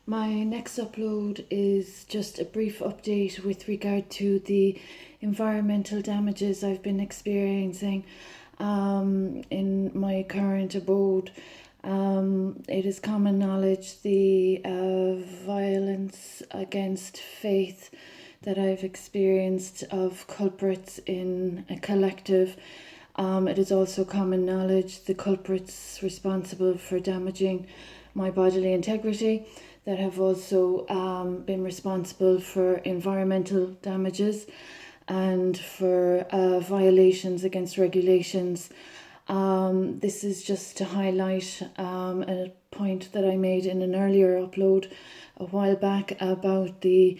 My next upload is just a brief update with regard to the environmental damages I've been experiencing in my current abode. It is common knowledge the violence against faith that I've experienced of culprits in a collective. It is also common knowledge the culprits responsible for damaging my bodily integrity that have also been responsible for environmental damages and for violations against regulations. This is just to highlight a point that I made in an earlier upload a while back about the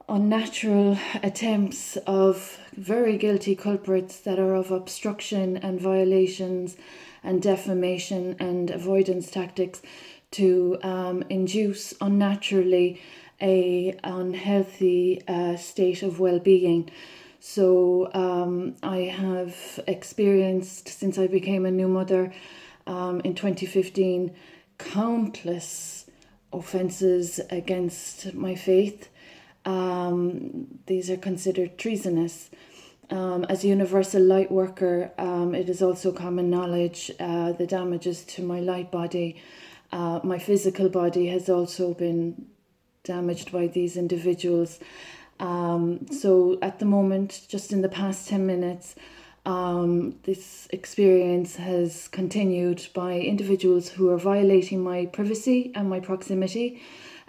unnatural attempts of very guilty culprits that are of obstruction and violations and defamation and avoidance tactics to induce unnaturally a unhealthy state of well-being. So I have experienced, since I became a new mother in 2015, countless offences against my faith. These are considered treasonous. As a universal light worker, it is also common knowledge the damages to my light body. My physical body has also been damaged by these individuals. So at the moment, just in the past 10 minutes, this experience has continued by individuals who are violating my privacy and my proximity,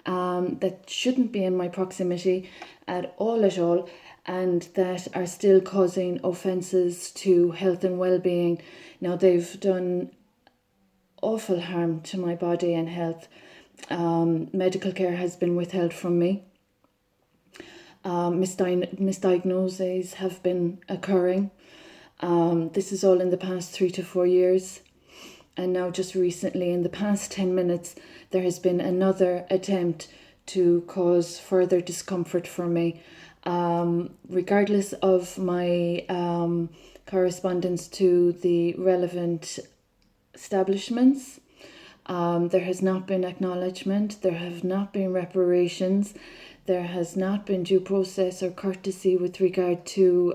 that shouldn't be in my proximity at all, and that are still causing offences to health and well-being. Now, they've done awful harm to my body and health. Medical care has been withheld from me. Misdiagnoses have been occurring. This is all in the past 3 to 4 years. And now just recently, in the past 10 minutes, there has been another attempt to cause further discomfort for me. Regardless of my correspondence to the relevant establishments, there has not been acknowledgement, there have not been reparations, there has not been due process or courtesy with regard to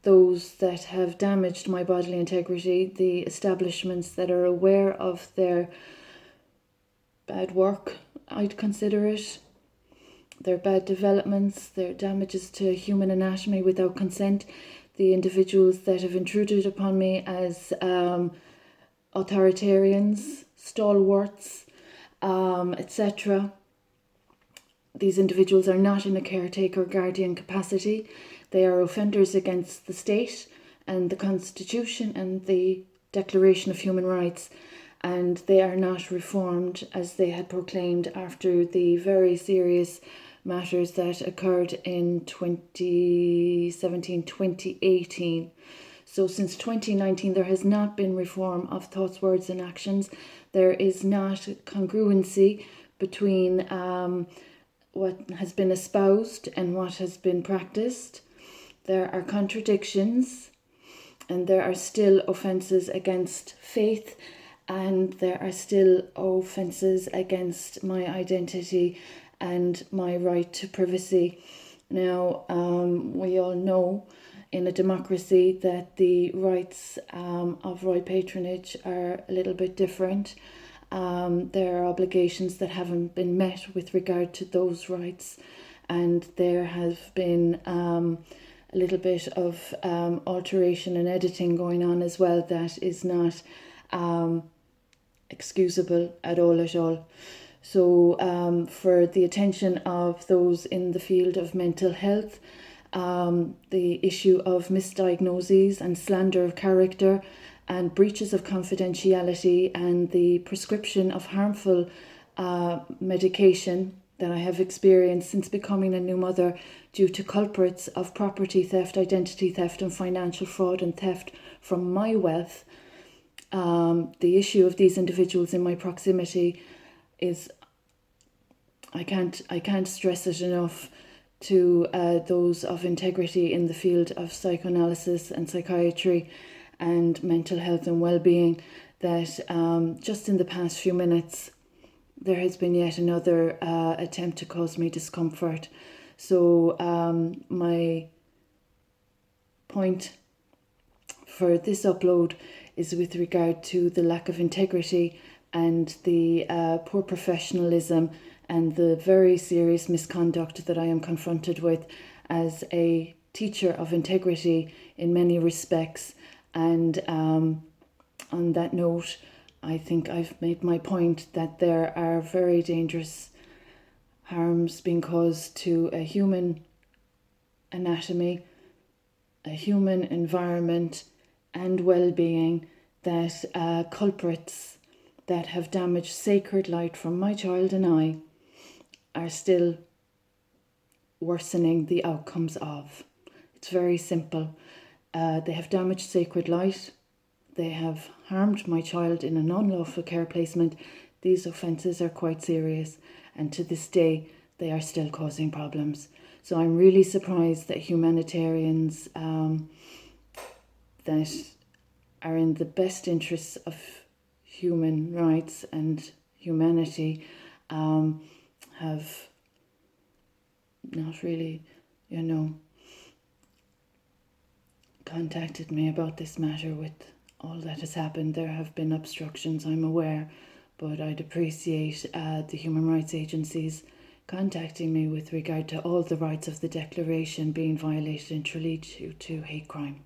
those that have damaged my bodily integrity, the establishments that are aware of their bad work, I'd consider it, their bad developments, their damages to human anatomy without consent, the individuals that have intruded upon me as authoritarians, stalwarts, etc. These individuals are not in a caretaker guardian capacity. They are offenders against the state and the Constitution and the Declaration of Human Rights, and they are not reformed as they had proclaimed after the very serious matters that occurred in 2017, 2018. So since 2019, there has not been reform of thoughts, words and actions. There is not congruency between what has been espoused and what has been practiced. There are contradictions, and there are still offences against faith, and there are still offences against my identity and my right to privacy. Now, we all know in a democracy that the rights of royal patronage are a little bit different. There are obligations that haven't been met with regard to those rights, and there have been a little bit of alteration and editing going on as well that is not excusable at all. So for the attention of those in the field of mental health, the issue of misdiagnoses and slander of character and breaches of confidentiality and the prescription of harmful medication that I have experienced since becoming a new mother due to culprits of property theft, identity theft and financial fraud and theft from my wealth. The issue of these individuals in my proximity is, I can't stress it enough to those of integrity in the field of psychoanalysis and psychiatry and mental health and well-being, that just in the past few minutes there has been yet another attempt to cause me discomfort. So my point for this upload is with regard to the lack of integrity and the poor professionalism and the very serious misconduct that I am confronted with as a teacher of integrity in many respects. And on that note, I think I've made my point that there are very dangerous harms being caused to a human anatomy, a human environment, and well-being, that culprits that have damaged sacred light from my child and I are still worsening the outcomes of. It's very simple. They have damaged sacred light. They have harmed my child in an unlawful care placement. These offences are quite serious, and to this day they are still causing problems. So I'm really surprised that humanitarians that are in the best interests of human rights and humanity have not really, contacted me about this matter. With all that has happened, there have been obstructions, I'm aware, but I'd appreciate the human rights agencies contacting me with regard to all the rights of the Declaration being violated in Tralee due to hate crime.